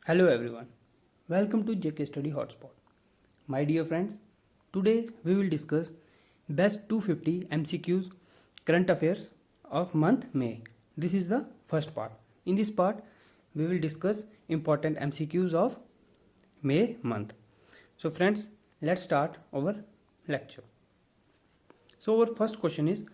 Hello everyone, welcome to JK Study Hotspot. My dear friends, today we will discuss best 250 MCQs current affairs of month May. This is the first part. In this part, we will discuss important MCQs of May month. So friends, let's start our lecture. So our first question is,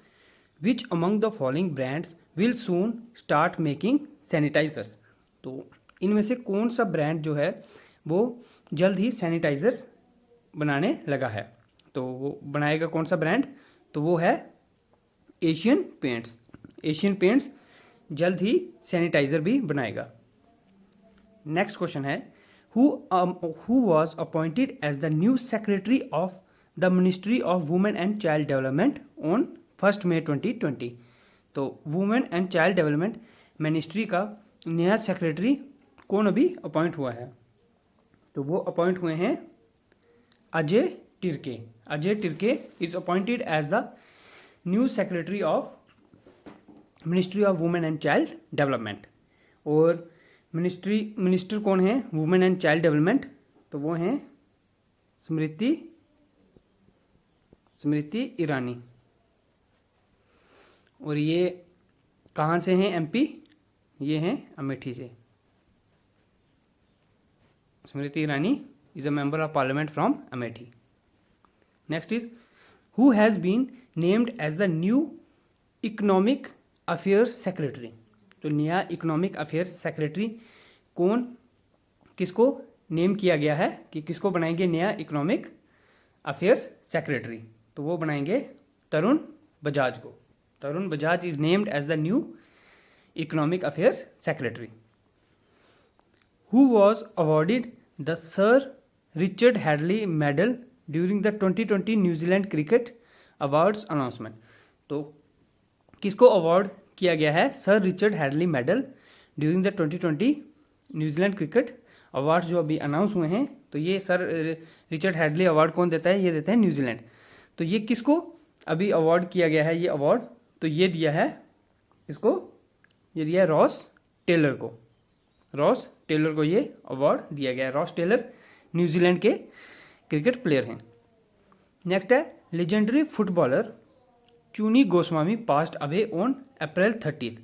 which among the following brands will soon start making sanitizers? तो इनमें से कौन सा brand जो है वो जल्द ही sanitisers बनाने लगा है? तो वो बनाएगा कौन सा ब्रांड? तो वो है एशियन पेंट्स। एशियन पेंट्स जल्द ही सैनिटाइजर भी बनाएगा। नेक्स्ट क्वेश्चन है, who was appointed as the new secretary of the ministry of women and child development on 1 May 2020? तो women and child development ministry का नया सेक्रेटरी कौन अभी अपॉइंट हुआ है? तो वो अपॉइंट हुए हैं Ajay Tirkey. Ajay Tirkey is appointed as the new secretary of ministry of women and child development. और मिनिस्टर कौन है वुमेन एंड चाइल्ड डेवलपमेंट? तो वो हैं स्मृति ईरानी। और ये कहाँ से हैं एमपी? ये हैं अमेठी से। Smriti Irani is a member of parliament from Amethi. Next is, who has been named as the new economic affairs secretary? तो नया इकोनॉमिक अफेयर्स सेक्रेटरी किसको नेम किया गया है कि किसको बनाएंगे नया इकोनॉमिक अफेयर्स सेक्रेटरी? तो वो बनाएंगे तरुण बजाज को। Tarun Bajaj is named as the new economic affairs secretary. Who was awarded the Sir Richard Hadley Medal during the 2020 New Zealand Cricket Awards announcement? तो किसको अवार्ड किया गया है sir Richard Hadley medal during the 2020 New Zealand cricket awards जो अभी announce हुए हैं? तो ये सर रिचर्ड हैडली अवार्ड कौन देता है? ये देता है न्यूजीलैंड। तो ये किसको अभी अवार्ड किया गया है ये अवार्ड? तो ये दिया है इसको, ये दिया है रॉस टेलर को। रॉस टेलर को ये अवार्ड दिया गया है। रॉस टेलर न्यूजीलैंड के क्रिकेट प्लेयर हैं। नेक्स्ट है, legendary footballer Chuni Goswami passed away on April 30th।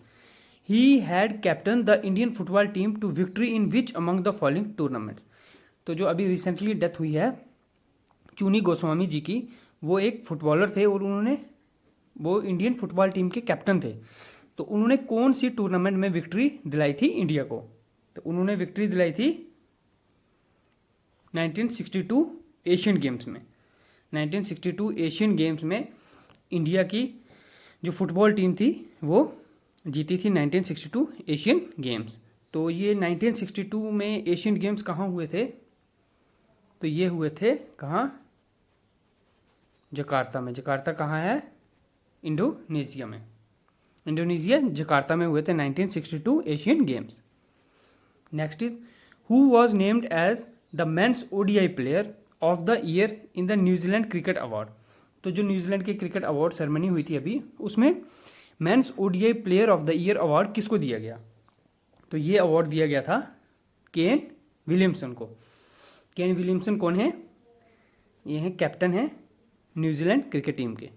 He had captain the Indian football team to victory in which among the following tournaments? तो जो अभी रिसेंटली डेथ हुई है चूनी गोस्वामी जी की, वो एक फुटबॉलर थे और वो इंडियन फुटबॉल टीम के कैप्टन थे। तो उन्होंने कौन सी टूर्नामेंट में विक्ट्री दिलाई थी इंडिया को? तो उन्होंने विक्ट्री दिलाई थी 1962 एशियन गेम्स में। 1962 एशियन गेम्स में इंडिया की जो फुटबॉल टीम थी वो जीती थी 1962 एशियन गेम्स। तो ये 1962 में एशियन गेम्स कहाँ हुए थे? तो ये हुए थे कहाँ? जकार्ता में। जकार्ता कहाँ है? इंडोनेशिया में। इंडोनेशिया जकार्ता में हुए थे 1962 Asian games. Next is, who was named as the men's ODI player of the year in the New Zealand cricket award? तो जो न्यूजीलैंड के क्रिकेट अवार्ड सेरेमनी हुई थी अभी, उसमें mains ODI player of the year award किसको दिया गया? तो ये अवार्ड दिया गया था केन विलियमसन को। केन विलियमसन कौन है? ये हैं कैप्टन है न्यूजीलैंड क्रिकेट टीम के।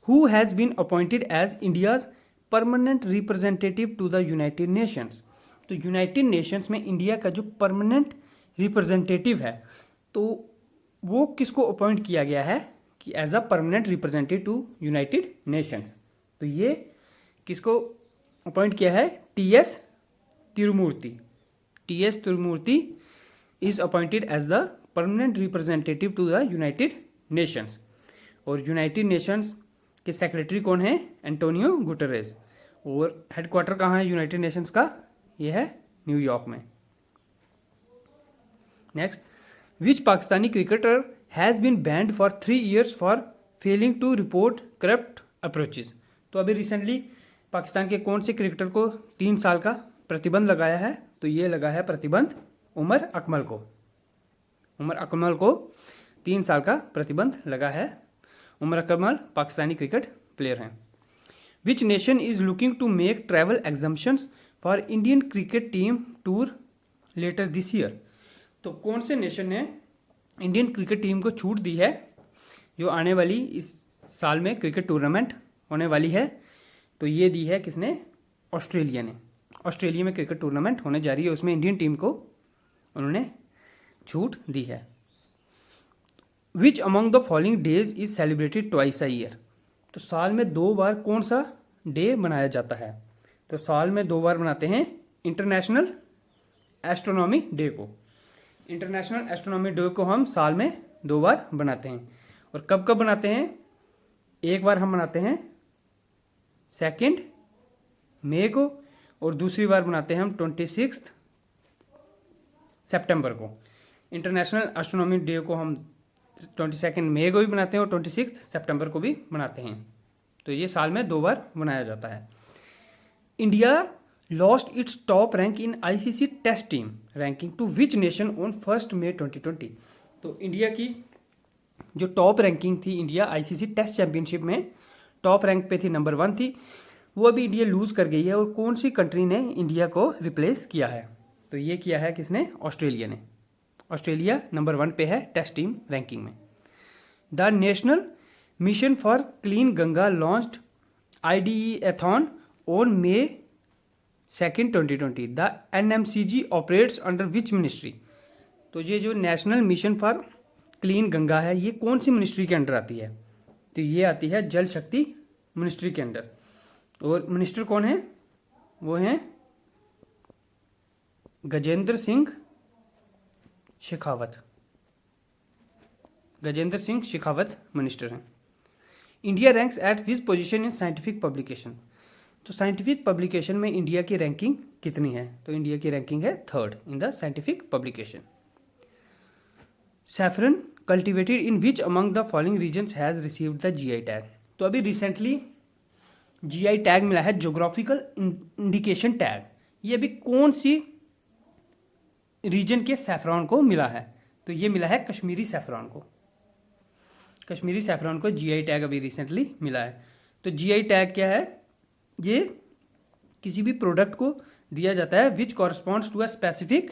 Who has been appointed as India's permanent representative to the United Nations? तो यूनाइटेड नेशंस में इंडिया का जो परमानेंट रिप्रेजेंटेटिव है, तो वो किसको अपॉइंट किया गया है कि as a permanent representative to United Nations? तो ये किसको अपॉइंट किया है? TS Tirumurti. TS Tirumurti is appointed as the permanent representative to the United Nations. और यूनाइटेड नेशंस के सेक्रेटरी कौन है? Antonio Guterres. और हेडक्वार्टर कहाँ है यूनाइटेड नेशंस का? ये है न्यूयॉर्क में। Next, which Pakistani cricketer has been banned for 3 years for failing to report corrupt approaches? तो अभी रिसेंटली पाकिस्तान के कौन से क्रिकेटर को 3 साल का प्रतिबंध लगाया है? तो ये लगा है प्रतिबंध उमर अकमल को। उमर अकमल को 3 साल का प्रतिबंध लगा है। उमर अकमल पाकिस्तानी क्रिकेट प्लेयर हैं। Which nation is looking to make travel exemptions for Indian cricket team tour later this year. तो कौन से नेशन ने इंडियन क्रिकेट टीम को छूट दी है जो आने वाली इस साल में क्रिकेट टूर्नामेंट होने वाली है? तो ये दी है किसने? ऑस्ट्रेलिया ने। ऑस्ट्रेलिया में क्रिकेट टूर्नामेंट होने जा रही है, उसमें इंडियन टीम को उन्होंने छूट दी है। विच among the following days is celebrated twice a year? तो साल में 2 बार कौन सा डे मनाया जाता है? तो साल में 2 बार मनाते हैं इंटरनेशनल एस्ट्रोनॉमी डे को। इंटरनेशनल एस्ट्रोनॉमी डे को हम साल में 2 बार बनाते हैं। और कब कब बनाते हैं? एक बार हम मनाते हैं 2 मई को और दूसरी बार मनाते हैं हम 26 सितंबर को। इंटरनेशनल एस्ट्रोनॉमी डे को हम 22 मई को भी मनाते हैं और 26 सितंबर को भी मनाते हैं। तो ये साल में 2 बार मनाया जाता है। India lost its top rank in ICC test team ranking to which nation on 1 May 2020? तो इंडिया की जो टॉप रैंकिंग थी, इंडिया आईसीसी टेस्ट चैंपियनशिप में टॉप रैंक पे थी, नंबर 1 थी, वो अभी इंडिया लूज़ कर गई है। और कौन सी कंट्री ने इंडिया को रिप्लेस किया है? तो ये किया है किसने? ऑस्ट्रेलिया ने। ऑस्ट्रेलिया नंबर 1 पे है टेस्ट टीम रैंकिंग में। The national mission for clean Ganga launched IDE-a-thon on May 2, 2020। The NMCG operates under which ministry? तो ये जो national mission for clean Ganga है, ये कौन सी मिनिस्ट्री के अंडर आती है? तो ये आती है जल शक्ति मिनिस्ट्री के अंडर। और मिनिस्टर कौन है? वो हैं गजेंद्र सिंह शेखावत। गजेंद्र सिंह शेखावत मिनिस्टर हैं। India ranks at which position in scientific publication? तो साइंटिफिक पब्लिकेशन में इंडिया की रैंकिंग कितनी है? तो इंडिया की रैंकिंग है 3rd in the scientific publication. Saffron cultivated in which among the following regions has received the GI tag? तो अभी रिसेंटली GI टैग मिला है, जोग्राफिकल इंडिकेशन टैग। ये अभी कौन सी रीजन के सैफरॉन को मिला है? तो ये मिला है कश्मीरी सैफरॉन को। कश्मीरी सैफरॉन को GI टैग अभी रिसेंटली मिला है। तो GI टैग क्या है? ये किसी भी प्रोडक्ट को दिया जाता है which corresponds to a specific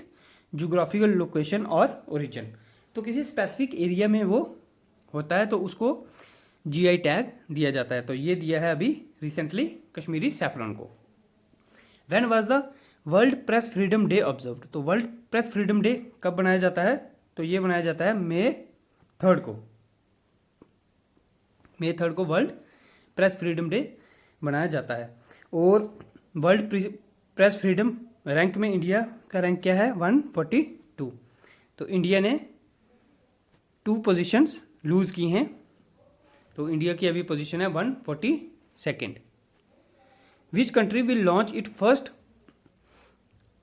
geographical location और ओरिजिन। तो किसी स्पेसिफिक एरिया में वो होता है तो उसको GI टैग दिया जाता है। तो ये दिया है अभी रिसेंटली कश्मीरी सैफरॉन को। When was the world press freedom day observed? तो वर्ल्ड प्रेस फ्रीडम डे कब बनाया जाता है? तो ये बनाया जाता है May 3 को। May 3 को वर्ल्ड प्रेस फ्रीडम डे बनाया जाता है। और वर्ल्ड प्रेस फ्रीडम रैंक में इंडिया का रैंक क्या है? 142। तो इंडिया ने 2 पोजीशंस लूज की हैं। तो इंडिया की अभी पोजीशन है 142। Which country will launch it first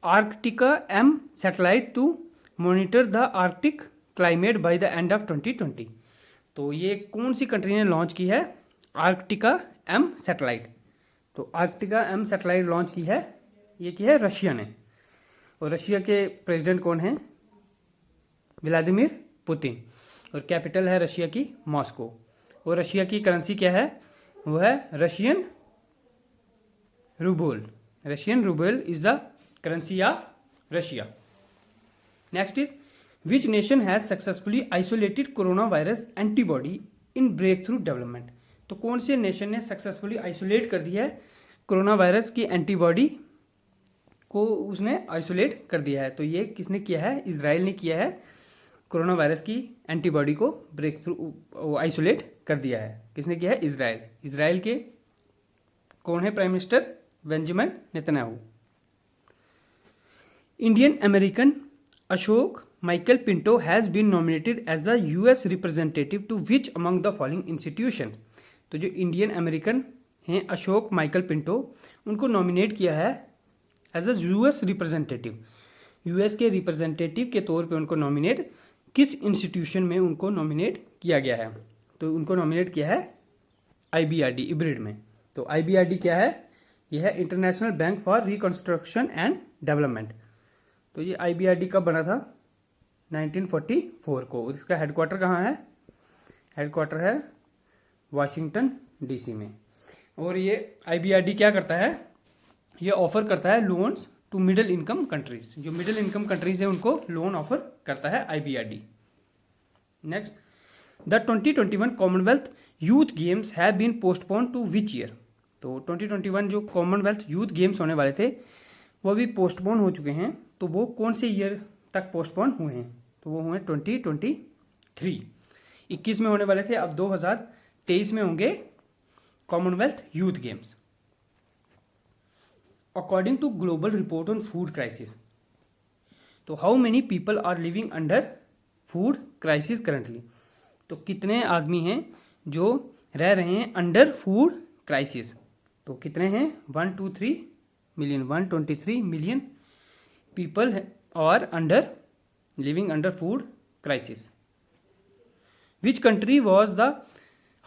Arktika M satellite to monitor the Arctic climate by the end of 2020? तो ये कौन सी कंट्री ने लॉन्च की है आर्कटिका M सैटेलाइट? तो आर्कटिका M सैटेलाइट लॉन्च की है, ये की है रशिया ने। और रशिया के प्रेसिडेंट कौन है? Vladimir Putin. और कैपिटल है रशिया की मॉस्को। और रशिया की करेंसी क्या है? वो है Russian rouble. Russian rouble is the currency of Russia. Next is which nation has successfully isolated corona virus antibody in breakthrough development? तो कौन से नेशन ने सक्सेसफुली आइसोलेट कर दिया है कोरोना वायरस की एंटीबॉडी को? उसने आइसोलेट कर दिया है। तो ये किसने किया है? इजराइल ने किया है। कोरोना वायरस की एंटीबॉडी को ब्रेक थ्रू आइसोलेट कर दिया है। किसने किया है? इजराइल। इजराइल के कौन है prime minister? Benjamin Netanyahu. Indian American Ashok Michael Pinto has been nominated as the US representative to which among the following institution? तो जो इंडियन अमेरिकन हैं अशोक माइकल पिंटो, उनको नॉमिनेट किया है as a US representative. US के representative के तौर पे उनको नॉमिनेट किस इंस्टीट्यूशन में उनको नॉमिनेट किया गया है? तो उनको नॉमिनेट किया है IBRD इब्रिड में। तो IBRD क्या है? यह है international bank for reconstruction and development. तो ये IBRD कब बना था? 1944 को। इसका हेडक्वार्टर कहाँ है? हेडक्वार्टर है वाशिंगटन DC में। और ये IBRD क्या करता है? ये ऑफर करता है loans to middle income countries. जो मिडिल इनकम कंट्रीज है उनको लोन ऑफर करता है IBRD। Next, the 2021 Commonwealth youth games have been postpone to which year. तो 2021 जो कॉमनवेल्थ यूथ गेम्स होने वाले थे वो भी पोस्टपोन हो चुके हैं। तो वो कौन से ईयर तक पोस्टपोन हुए हैं? तो वो हुए 2023। 21 में होने वाले थे, अब 2023 में होंगे Commonwealth youth games. According to global report on food crisis, तो how many people are living under food crisis currently. तो कितने आदमी हैं जो रह रहे हैं अंडर फूड क्राइसिस? तो कितने हैं? 123 million, 123 million people are under living under food crisis. Which country was the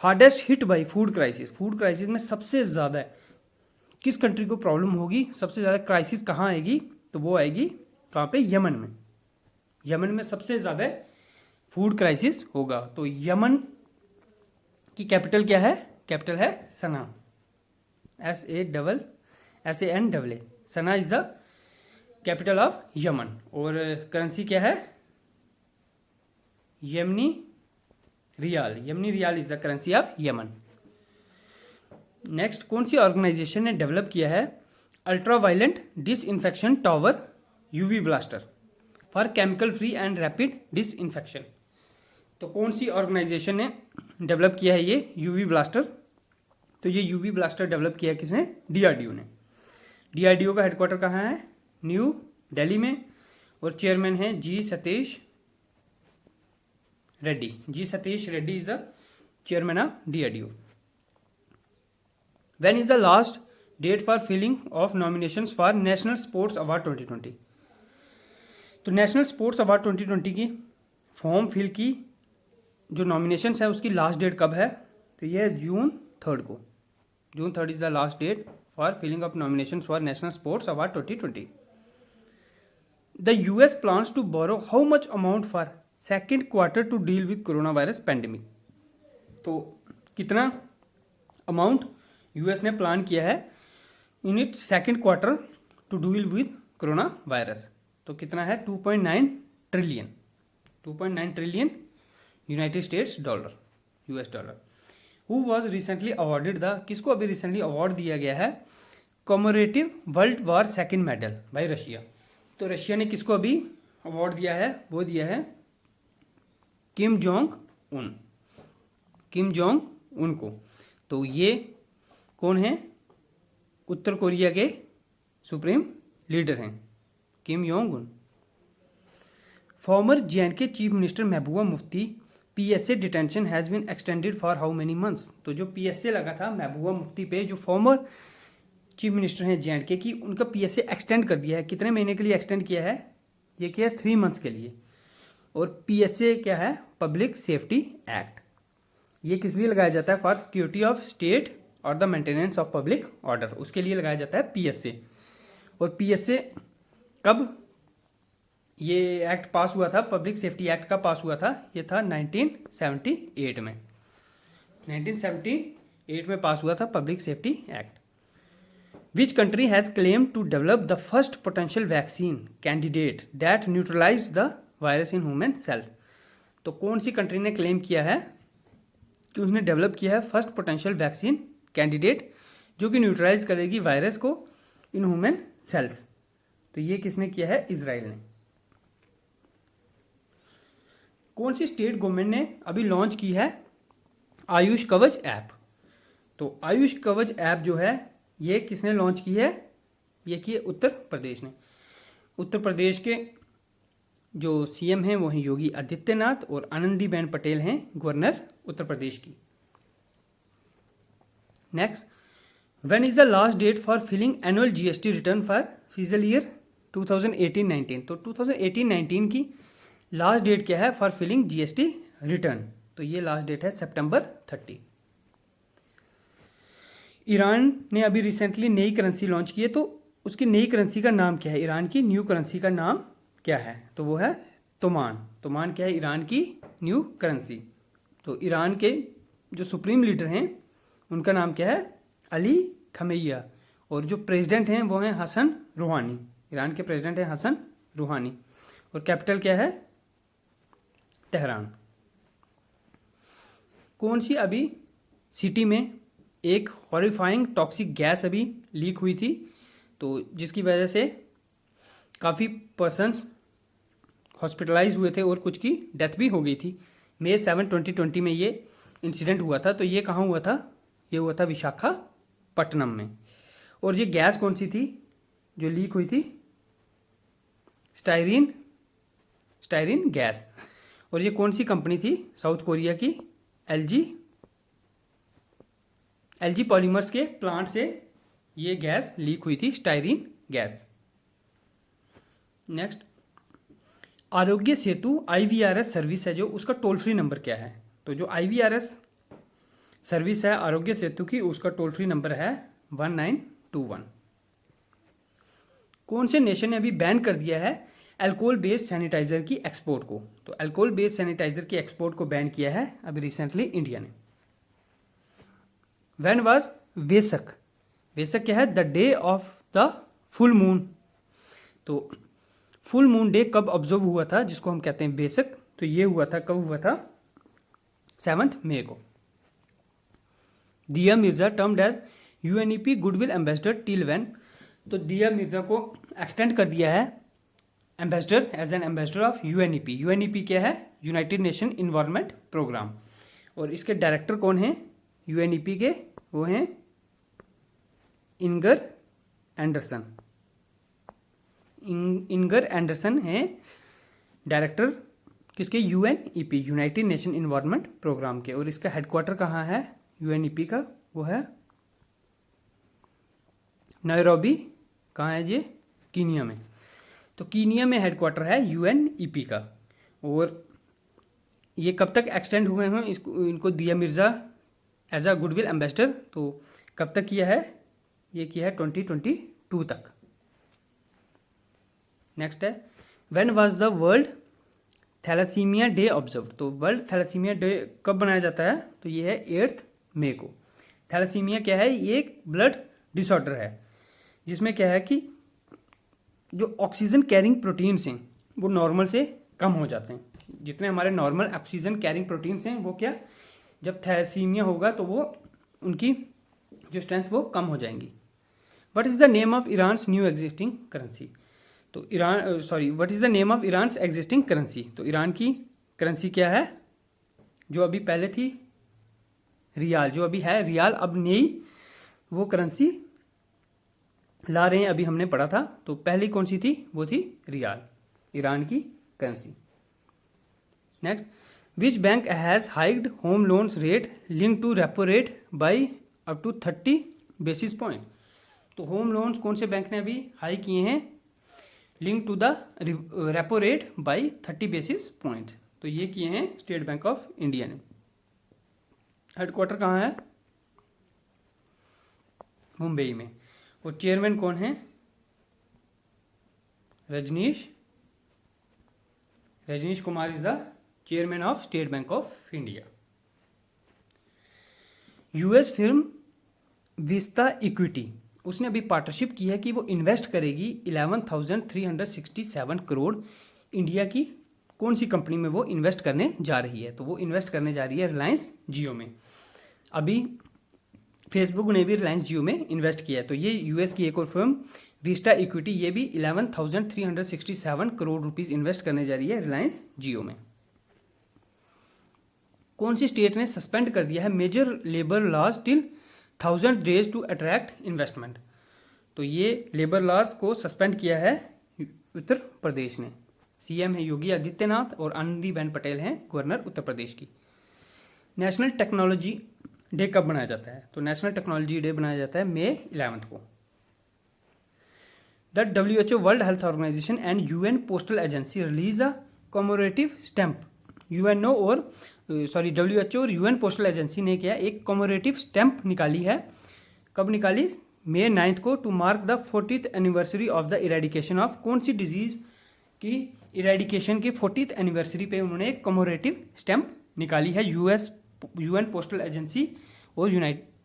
hardest hit by food crisis. Food crisis में सबसे ज़्यादा किस कंट्री को प्रॉब्लम होगी, सबसे ज़्यादा क्राइसिस कहाँ आएगी? तो वो आएगी कहाँ पे? यमन में। यमन में सबसे ज़्यादा फूड क्राइसिस होगा। तो यमन की कैपिटल क्या है? कैपिटल है Sanaa, SANAA। Sanaa is the capital of Yemen. और करेंसी क्या है? Yemeni rial. Yemeni rial is the currency of Yemen. Next, कौन सी ऑर्गेनाइजेशन ने डेवलप किया है ultraviolet disinfection tower UV blaster for chemical free and rapid disinfection. तो कौन सी ऑर्गेनाइजेशन ने डेवलप किया है ये UV ब्लास्टर? तो ये UV ब्लास्टर डेवलप किया है किसने? DRDO ने। DRDO का हेडक्वार्टर कहाँ है? न्यू दिल्ली में। और चेयरमैन है G Satish Reddy. G Satish Reddy is the chairman of DRDO। When is the last date for filling of nominations for National Sports Award 2020? तो नेशनल स्पोर्ट्स अवार्ड 2020 की फॉर्म फिल की जो नॉमिनेशंस है उसकी लास्ट डेट कब है? तो ये है June 3 को। June 3 is the last date for filing of nominations for national sports award 2020। The US plans to borrow how much amount for second quarter to deal with corona virus pandemic. तो कितना amount US ने plan किया है in its second quarter to deal with corona virus? तो कितना है? 2.9 trillion. 2.9 trillion United States dollar, US dollar. Who was recently awarded the, किसको अभी रिसेंटली अवार्ड दिया गया है commemorative world war second medal by Russia. तो रशिया ने किसको अभी अवार्ड दिया है? वो दिया है Kim Jong Un. Kim Jong Un को। तो ये कौन है? उत्तर कोरिया के सुप्रीम लीडर हैं Kim Jong Un. Former JNK chief minister Mehbooba Mufti PSA detention has been extended for how many months. तो जो PSA लगा था महबूबा मुफ्ती पे, जो फॉर्मर चीफ मिनिस्टर हैं JNK की, उनका PSA एक्सटेंड कर दिया है। कितने महीने के लिए एक्सटेंड किया है? ये किया है 3 मंथ्स के लिए। और PSA क्या है? Public safety act. ये किस लिए लगाया जाता है? फॉर सिक्योरिटी ऑफ स्टेट और the maintenance of public order, उसके लिए लगाया जाता है PSA। और PSA कब ये एक्ट पास हुआ था? पब्लिक सेफ्टी एक्ट का पास हुआ था, ये था 1978 में। 1978 में पास हुआ था public safety act. Which country has claim to develop the first potential vaccine candidate that neutralise the virus in human cells. तो कौन सी कंट्री ने क्लेम किया है कि उसने डेवलप किया है फर्स्ट पोटेंशियल वैक्सीन कैंडिडेट जो कि न्यूट्रलाइज करेगी वायरस को इन ह्यूमन सेल्स? तो ये किसने किया है? इजराइल ने। कौन सी स्टेट गवर्नमेंट ने अभी लॉन्च की है आयुष कवच ऐप? तो आयुष कवच ऐप जो है ये किसने लॉन्च की है? ये की है उत्तर प्रदेश ने। उत्तर प्रदेश के जो CM हैं वो हैं योगी आदित्यनाथ और आनंदीबेन पटेल हैं गवर्नर उत्तर प्रदेश की। Next, when is the last date for filing annual GST return for physical year 2018-19? तो 2018-19 की लास्ट डेट क्या है फॉर फिलिंग GST रिटर्न? तो ये लास्ट डेट है September 30। ईरान ने अभी रिसेंटली नई करेंसी लॉन्च की है, तो उसकी नई करेंसी का नाम क्या है? ईरान की न्यू करेंसी का नाम क्या है? तो वो है तोमान। तोमान क्या है? ईरान की न्यू करेंसी। तो ईरान के जो सुप्रीम लीडर हैं उनका नाम क्या है? अली खमेइया। और जो प्रेसिडेंट हैं वो हैं हसन रूहानी। ईरान के प्रेसिडेंट हैं हसन रूहानी, और कैपिटल क्या है? तेहरान। कौन सी अभी सिटी में एक हॉरिफाइंग टॉक्सिक गैस अभी लीक हुई थी, तो जिसकी वजह से काफ़ी पर्सन्स हॉस्पिटलाइज हुए थे और कुछ की डेथ भी हो गई थी। May 7, 2020 में ये इंसिडेंट हुआ था। तो ये कहाँ हुआ था? ये हुआ था विशाखापट्टनम में। और ये गैस कौन सी थी जो लीक हुई थी? Styrene gas. और ये कौन सी कंपनी थी? साउथ कोरिया की एलजी पॉलीमर्स के प्लांट से ये गैस लीक हुई थी, styrene gas. Next, Aarogya Setu IVRS service है जो, उसका टोल फ्री नंबर क्या है? तो जो IVRS सर्विस है आरोग्य सेतु की, उसका टोल फ्री नंबर है 1921। कौन से नेशन ने अभी बैन कर दिया है अल्कोहल बेस्ड सैनिटाइजर की एक्सपोर्ट को? तो अल्कोहल बेस्ड सैनिटाइजर की एक्सपोर्ट को बैन किया है अभी रिसेंटली इंडिया ने। When was Vesak? वेसक क्या है? The day of the full moon. तो फुल मून डे कब ऑब्जर्व हुआ था, जिसको हम कहते हैं वेसक? तो ये हुआ था, कब हुआ था? 7 मई को। दिया Mirza termed as UNEP goodwill ambassador till when? तो दिया मिर्जा को एक्सटेंड कर दिया है ambassador, as an ambassador of UNEP। UNEP क्या है? United nation environment programme. और इसके डायरेक्टर कौन है UNEP के? वो हैं इनगर एंडरसन। इनगर एंडरसन है डायरेक्टर किसके? UNEP, United nation environment programme के। और इसका हेडक्वार्टर कहाँ है UNEP का? वो है नैरोबी। कहाँ है ये? कीनिया में। तो कीनिया में हेडक्वार्टर है UNEP का। और ये कब तक एक्सटेंड हुए हैं इनको Dia Mirza as a goodwill ambassador? तो कब तक किया है? ये किया है 2022 तक। नेक्स्ट है, when was the world thalassaemia day observe? तो वर्ल्ड थैलासीमिया डे कब बनाया जाता है? तो ये है 8 मई को। थैलासीमिया क्या है? ये एक ब्लड डिसऑर्डर है जिसमें क्या है कि जो ऑक्सीजन कैरिंग प्रोटीन्स हैं वो नॉर्मल से कम हो जाते हैं। जितने हमारे नॉर्मल ऑक्सीजन कैरिंग प्रोटीन्स हैं वो क्या, जब थैलासीमिया होगा तो वो उनकी जो स्ट्रेंथ वो कम हो जाएंगी। What is the name of Iran's new existing currency? तो what is the name of Iran's existing currency? तो ईरान की करेंसी क्या है जो अभी पहले थी? रियाल। जो अभी है रियाल, अब नई वो करेंसी ला रहे हैं, अभी हमने पढ़ा था। तो पहली कौन सी थी? वो थी रियाल, ईरान की करेंसी। Next, which bank has hiked home loans rate link to repo rate by up to 30 basis point? तो होम लोन्स कौन से बैंक ने अभी हाई किए हैं link to the repo rate by 30 basis point? तो ये किए हैं स्टेट बैंक ऑफ इंडिया ने। हेडक्वार्टर कहाँ है? मुंबई में। और चेयरमैन कौन है? Rajnish Kumar is the chairman of state Bank of India. US film vista equity, उसने अभी पार्टनरशिप की है कि वो इन्वेस्ट करेगी 11,367 करोड़ इंडिया की कौन सी कंपनी में वो इन्वेस्ट करने जा रही है? तो वो इन्वेस्ट करने जा रही है रिलायंस जियो में। अभी फेसबुक ने भी रिलायंस जियो में इन्वेस्ट किया है। तो ये US की एक और फर्म विस्टा इक्विटी, ये भी 11,367 करोड़ रुपीस इन्वेस्ट करने जा रही है रिलायंस जियो में। कौन सी स्टेट ने सस्पेंड कर दिया है major labour laws till 1000 days to attract investment? तो ये लेबर लॉज को सस्पेंड किया है उत्तर प्रदेश ने। CM है योगी आदित्यनाथ और आनंदीबेन पटेल हैं गवर्नर उत्तर प्रदेश की। नेशनल टेक्नोलॉजी डे कब बनाया जाता है? तो नेशनल टेक्नोलॉजी डे बनाया जाता है May 11 को। The WHO world health organisation and UN postal agency release a commemorative stamp. WHO और UN पोस्टल एजेंसी ने क्या एक कॉमोरेटिव स्टैंप निकाली है। कब निकाली? May 9 को, to mark the 40th anniversary of the eradication of कौन सी डिजीज की इरेडिकेशन की 40th एनिवर्सरी पे उन्होंने एक कॉमोरेटिव स्टैंप निकाली है UN पोस्टल एजेंसी और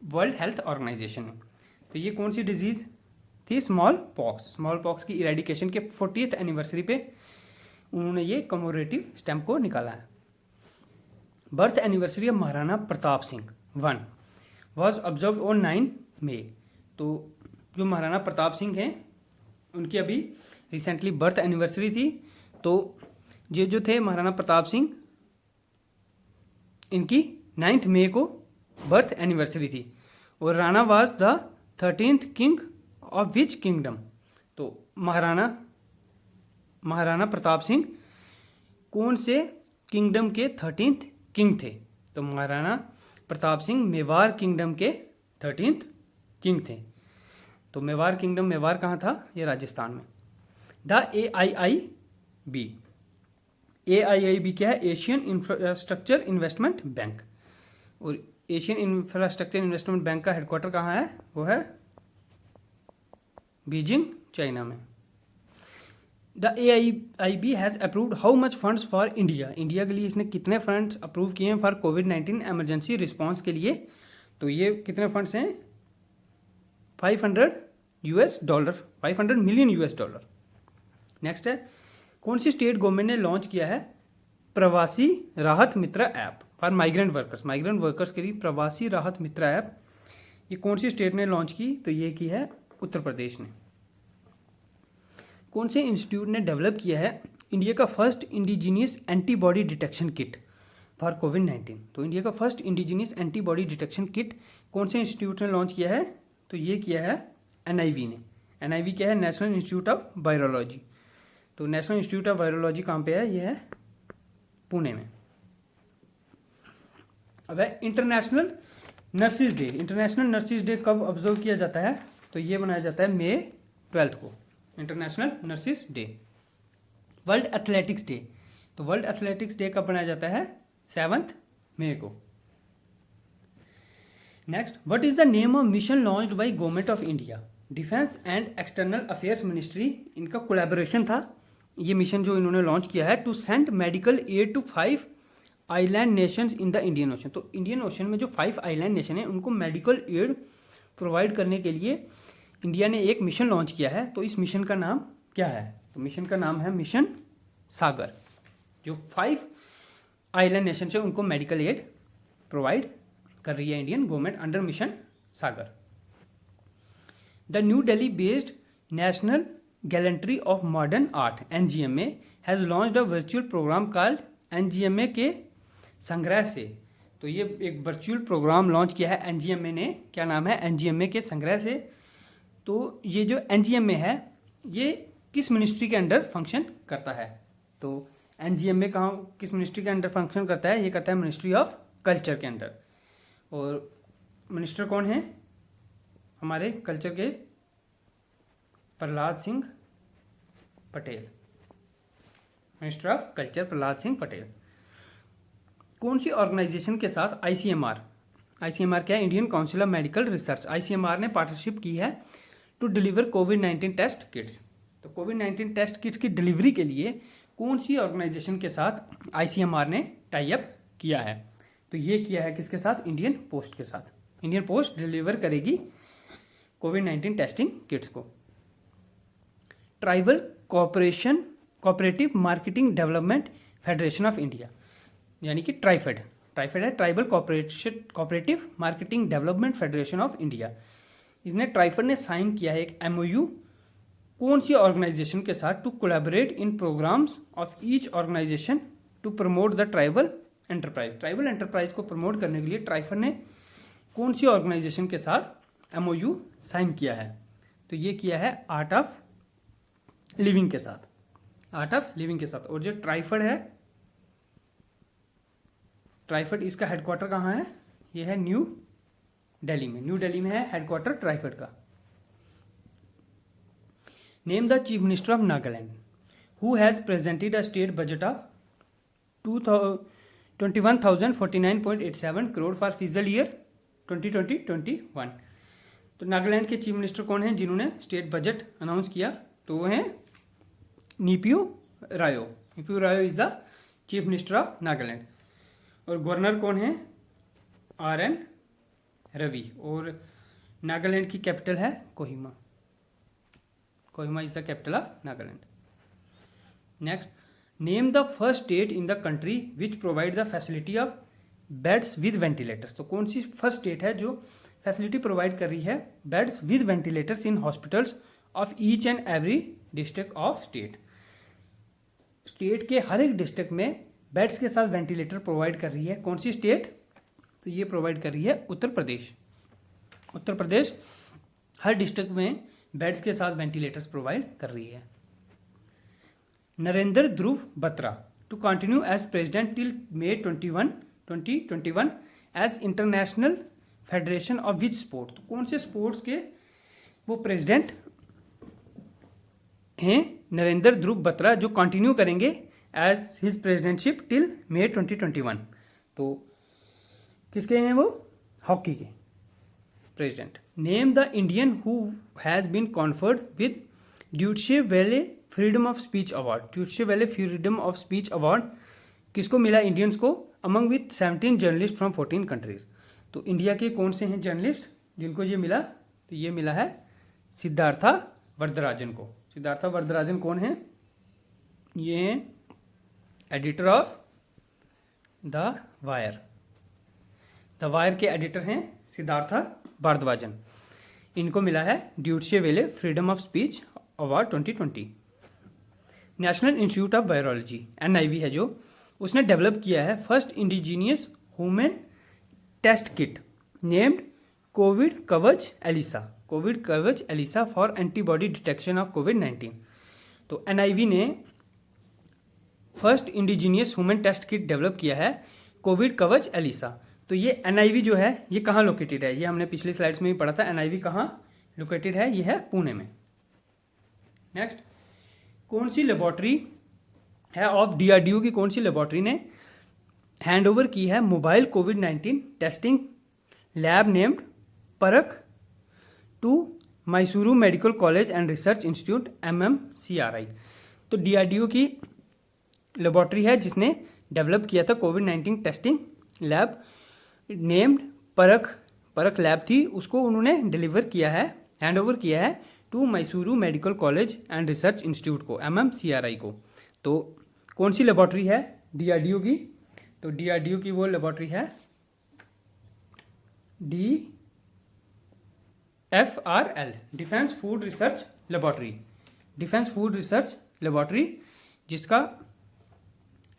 वर्ल्ड हेल्थ ऑर्गेनाइजेशन ने। तो ये कौन सी डिजीज थी स्मॉल पॉक्स की इरेडिकेशन के 40th एनिवर्सरी पे उन्होंने ये कमोरेटिव स्टैम्प को निकाला है। Birth anniversary of Maharana Pratap Singh 1 was observe on 9 मई। तो जो महाराणा प्रताप सिंह हैं उनकी अभी रिसेंटली बर्थ एनिवर्सरी थी। तो ये जो थे महाराणा प्रताप सिंह, इनकी 9 मई को बर्थ एनिवर्सरी थी। और Rana was the 13th king of which kingdom. तो महाराणा प्रताप सिंह कौन से किंगडम के 13th किंग थे? तो महाराणा प्रताप सिंह मेवाड़ किंगडम के 13th किंग थे। तो मेवाड़ किंगडम, मेवाड़ कहाँ था? ये राजस्थान में। द AIIB क्या है? Asian infrastructure investment bank. और एशियन इंफ्रास्ट्रक्चर इन्वेस्टमेंट बैंक का हेडक्वार्टर कहाँ है? वो है बीजिंग, चाइना में। The AIIB has approved how much funds for India. India के लिए इसने कितने फंड्स अप्रूव किए हैं फॉर कोविड-19 एमरजेंसी रिस्पॉन्स के लिए? तो ये कितने फंड्स हैं? $500 मिलियन। नेक्स्ट है, कौन सी स्टेट गवर्नमेंट ने लॉन्च किया है प्रवासी राहत मित्र ऐप फॉर माइग्रेंट वर्कर्स के लिए प्रवासी राहत मित्र ऐप? ये कौन सी स्टेट ने लॉन्च की? तो ये की है उत्तर प्रदेश ने। कौन से इंस्टीट्यूट ने डेवलप किया है इंडिया का first indigenous antibody detection kit for कोविड-19? तो इंडिया का first indigenous antibody detection kit कौन से इंस्टीट्यूट ने लॉन्च किया है? तो ये किया है NIV ने। NIV क्या है? National institute of virology. तो नेशनल इंस्टीट्यूट ऑफ वायरोलॉजी कहाँ पे है? ये है पुणे में। अब है international nurses day. International nurses day कब ऑब्जर्व किया जाता है? तो ये मनाया जाता है May 12 को, international nurses day. World athletics day. तो वर्ल्ड एथलेटिक्स डे कब मनाया जाता है? 7 मई को। Next, what is the name of mission launched by government of India? Defence and external affairs ministry, इनका कोलैबोरेशन था ये मिशन जो इन्होंने लॉन्च किया है, to send medical aid to 5 island nations in the Indian Ocean. तो Indian Ocean में जो 5 आइलैंड नेशन है उनको मेडिकल एड प्रोवाइड करने के लिए इंडिया ने एक मिशन लॉन्च किया है। तो इस मिशन का नाम क्या है? तो मिशन का नाम है मिशन सागर। जो 5 आइलैंड नेशन है उनको मेडिकल एड प्रोवाइड कर रही है Indian government under mission Sagar. The new Delhi based national गैलेंट्री of modern art NGMA has launched a virtual programme called NGMA के संग्रह से। तो ये एक वर्चुअल प्रोग्राम लॉन्च किया है NGMA ने। क्या नाम है? NGMA के संग्रह से। तो ये जो NGMA है ये किस मिनिस्ट्री के अंडर फंक्शन करता है? तो NGMA कहाँ किस मिनिस्ट्री के अंडर फंक्शन करता है? ये करता है मिनिस्ट्री ऑफ कल्चर के अंडर। और मिनिस्टर कौन है हमारे कल्चर के? Prahlad Singh Patel, minister of culture Prahlad Singh Patel. कौन सी ऑर्गेनाइजेशन के साथ ICMR क्या है? Indian council of medical research. ICMR ने पार्टनरशिप की है टू डिलीवर कोविड-19 टेस्ट किट्स। तो कोविड-19 टेस्ट किट्स की डिलीवरी के लिए कौन सी ऑर्गेनाइजेशन के साथ ICMR ने टाई अप किया है? तो ये किया है किसके साथ? इंडियन पोस्ट के साथ। इंडियन पोस्ट डिलीवर करेगी कोविड-19 टेस्टिंग किट्स को। Tribal cooperative marketing development federation of India, यानी कि ट्राइफेड है tribal cooperative marketing development federation of India. इसने ट्राइफेड ने साइन किया है एक MOU कौन सी ऑर्गेनाइजेशन के साथ? To collaborate in programs of each organization to promote the tribal enterprise को प्रमोट करने के लिए ट्राइफेड ने कौन सी ऑर्गेनाइजेशन के साथ MOU साइन किया है? तो ये किया है आर्ट ऑफ लिविंग के साथ। और जो ट्राइफेड है, ट्राइफेड इसका हेडक्वार्टर कहाँ है? ये है न्यू दिल्ली में है हेडक्वार्टर ट्राइफेड का। Name the chief minister of Nagaland who has presented a state budget of 21,049.87 crore for physical year 2020-21। तो नागालैंड के चीफ मिनिस्टर कौन हैं जिन्होंने स्टेट बजट अनाउंस किया? तो वो हैं नीपियू रायो is the chief minister of Nagaland. और गवर्नर कौन है? RN रवि। और नागालैंड की कैपिटल है Kohima. Kohima is the capital of Nagaland. Next, name the first state in the country which provide the facility of beds with ventilators. तो कौन सी फर्स्ट स्टेट है जो फैसिलिटी प्रोवाइड कर रही है beds with ventilators in hospitals of each and every district of state. State के हर एक district में बेड्स के साथ वेंटिलेटर प्रोवाइड कर रही है कौन सी स्टेट? तो ये प्रोवाइड कर रही है उत्तर प्रदेश। उत्तर प्रदेश हर डिस्ट्रिक्ट में बेड्स के साथ वेंटिलेटर्स प्रोवाइड कर रही है। Narendra Dhruv Batra to continue as president till May 21, 2021 as international federation of which sport. तो कौन से स्पोर्ट्स के वो प्रेसिडेंट हैं? नरेंद्र ध्रुव बत्रा, जो कंटिन्यू करेंगे as his presidentship till May 2021। तो किसके हैं वो? हॉकी के president. Name the Indian who has been conferred with Deutsche Welle freedom of speech award. Deutsche Welle freedom of speech award किसको मिला? इंडियंस को, among with 17 journalist from 14 countries. तो India के कौन से हैं जर्नलिस्ट जिनको ये मिला? तो ये मिला है सिद्धार्था वरदराजन को। सिद्धार्था वरदराजन कौन है? ये editor of the wire. The wire के एडिटर हैं सिद्धार्था भारद्वाजन। इनको मिला है Deutsche Welle freedom of speech award 2020। National institute of virology NIV है जो, उसने डेवलप किया है first indigenous human test kit named Covid Kavach ELISA. Covid Kavach ELISA for antibody detection of COVID-19। तो NIV ने first indigenous human test kit develop किया है Covid Kavach Elisa. तो ये NIV जो है ये कहाँ लोकेटेड है? ये हमने पिछली स्लाइड्स में भी पढ़ा था। NIV कहाँ लोकेटेड है? ये है पुणे में। नेक्स्ट, कौन सी लेबोरेटरी है ऑफ DRDO की कौन सी लेबोरेटरी ने हैंड ओवर की है mobile COVID-19 testing lab named Parakh to Mysuru medical college and research institute MMCRI। तो DRDO की लेबोरेटरी है जिसने डेवलप किया था COVID-19 testing lab named Parakh lab थी, उसको उन्होंने डिलीवर किया है, हैंड ओवर किया है to Mysuru medical college and research institute को, MMCRI को। तो कौन सी लेबोरेटरी है DRDO की? तो DRDO की वो लेबोरेटरी है DFRL, defence food research laboratory. Defence food research laboratory जिसका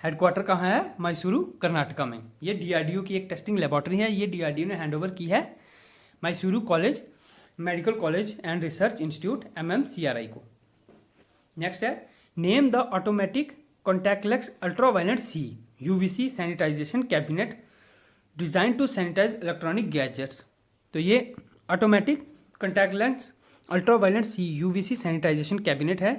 हेडक्वार्टर कहाँ है? मैसूरू कर्नाटका में। ये DRDO की एक टेस्टिंग लेबोरेटरी है। ये DRDO ने हैंडओवर की है Mysuru college medical college and research institute MMCRI को। नेक्स्ट है, name the automatic contactless ultraviolet C UVC sanitisation cabinet design to sanitise electronic gadgets. तो ये automatic contactless ultraviolet C UVC sanitisation cabinet है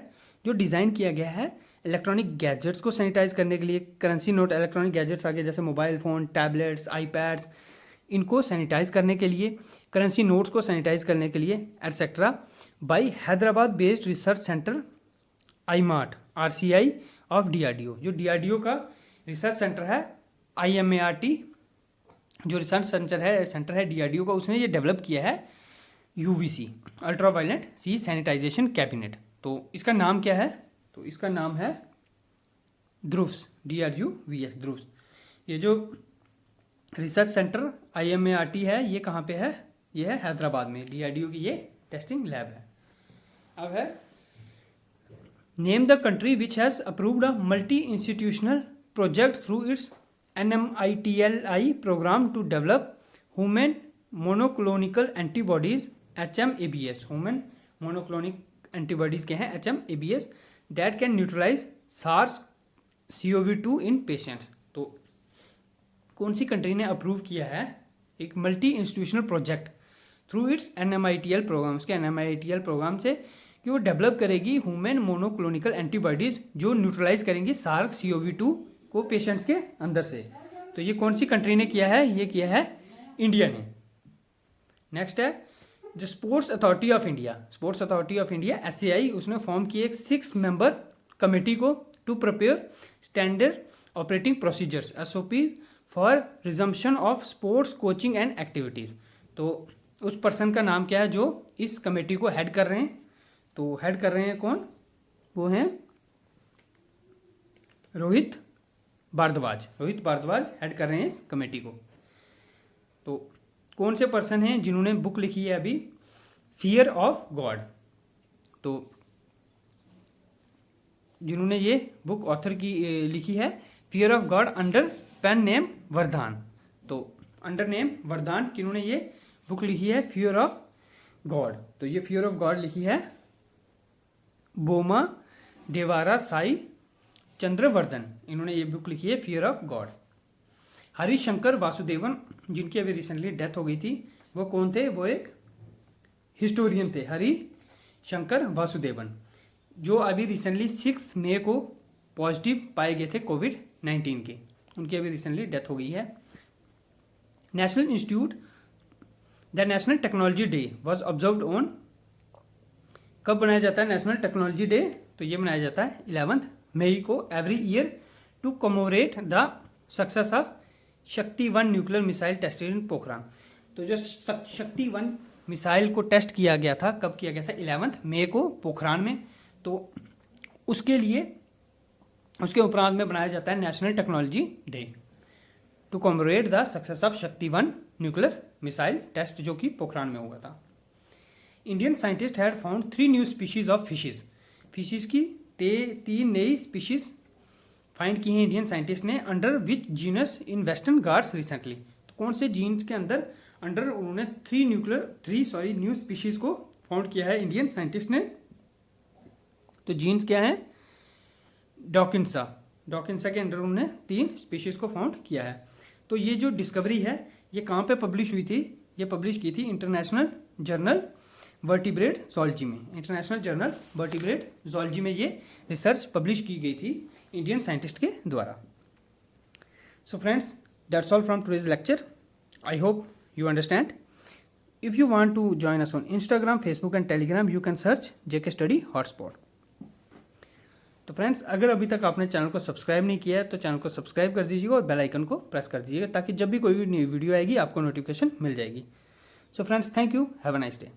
जो design किया गया है इलेक्ट्रॉनिक गैजेट्स को सैनिटाइज करने के लिए। करेंसी नोट इलेक्ट्रॉनिक गैजेट्स आगे जैसे मोबाइल फ़ोन, टैबलेट्स, आईपैड्स, इनको सैनिटाइज करने के लिए, करेंसी नोट्स को सैनिटाइज करने के लिए etcetera by Hyderabad based research center IMART RCI of DRDO। जो DRDO का रिसर्च सेंटर है IMART, जो रिसर्च सेंटर है DRDO का, उसने ये डेवलप किया है UVC ultraviolet C sanitization cabinet. तो इसका नाम क्या है? तो इसका नाम है ध्रुव्स, DRUVS ध्रुव्स। ये जो रिसर्च सेंटर IMART है ये कहाँ पे है? ये है हैदराबाद में। DRDO की ये टेस्टिंग लैब है। अब है, name the country which has approved a multi institutional project through its NMITLI programme to develop human monoclonal antibodies HMABS। Human monoclonal antibodies के हैं HMABS that can neutralise SARS-CoV-2 in patients. तो कौन सी country ने approve किया है एक multi institutional project through its NMITL programme, उसके NMITL प्रोग्राम से कि वो डेवलप करेगी ह्यूमन मोनोक्लोनिकल एंटीबॉडीज जो न्यूट्रलाइज करेंगी SARS-CoV-2 को पेशेंट्स के अंदर से। तो ये कौन सी कंट्री ने किया है? ये किया है इंडिया ने। नेक्स्ट है जो sports authority of India, sports authority of India SAI, उसने फॉर्म की एक 6 मेंबर कमेटी को to prepare standard operating procedures SOP for resumption of sports coaching and activities. तो उस पर्सन का नाम क्या है जो इस कमेटी को हेड कर रहे हैं? तो हेड कर रहे हैं कौन, वो हैं रोहित भारद्वाज हेड कर रहे हैं इस कमेटी को। तो कौन से पर्सन हैं जिन्होंने बुक लिखी है अभी, फियर ऑफ गॉड। तो जिन्होंने ये बुक ऑथर की लिखी है fear of god under pen name Vardan. तो अंडर नेम वरदान किन्होंने ये बुक लिखी है फियर ऑफ गॉड। तो ये फियर ऑफ गॉड लिखी है बोमा देवारा साई चंद्रवर्धन, इन्होंने ये बुक लिखी है fear of God. Harishankar Vasudevan जिनकी अभी रिसेंटली डेथ हो गई थी, वो कौन थे, वो एक हिस्टोरियन थे, हरिशंकर वासुदेवन, जो अभी रिसेंटली 6 मई को पॉजिटिव पाए गए थे कोविड-19 के, उनकी अभी रिसेंटली डेथ हो गई है। National institute the national technology day was observed on, कब बनाया जाता है नेशनल टेक्नोलॉजी डे, तो ये मनाया जाता है 11 मई को every year to commemorate the success of Shakti 1 nuclear missile tested in Pokhran. तो जो शक्ति 1 मिसाइल को टेस्ट किया गया था, कब किया गया था, 11 मई को पोखरान में। तो उसके लिए उसके उपरांत में बनाया जाता है national technology day to commemorate the success of Shakti 1 nuclear missile test, जो कि पोखरान में हुआ था। Indian scientist had found 3 new species of fishes की 3 नई स्पीशीज फाइंड की हैं इंडियन साइंटिस्ट ने under which genus in western Ghats recently. तो कौन से जीन्स के अंडर उन्होंने 3 न्यू स्पीशीज को फाउंड किया है इंडियन साइंटिस्ट ने। तो जीन्स क्या है, डॉकिंसा के अंडर उन्होंने 3 स्पीशीज को फाउंड किया है। तो ये जो डिस्कवरी है ये कहाँ पे पब्लिश हुई थी, ये पब्लिश की थी इंटरनेशनल जर्नल वर्टिब्रेट ज़ूलॉजी में। इंटरनेशनल जर्नल वर्टिब्रेट ज़ूलॉजी में ये रिसर्च पब्लिश की गई थी इंडियन साइंटिस्ट के द्वारा। So friends, that's all from today's lecture. I hope you understand. If you want to join us on Instagram, Facebook and Telegram, you can search JK study hotspot. तो friends, अगर अभी तक आपने channel को subscribe नहीं किया है तो चैनल को सब्सक्राइब कर दीजिएगा और बेल आइकन को प्रेस कर दीजिएगा, ताकि जब भी कोई भी न्यू वीडियो आएगी आपको नोटिफिकेशन मिल जाएगी। So friends, thank you, have a nice day.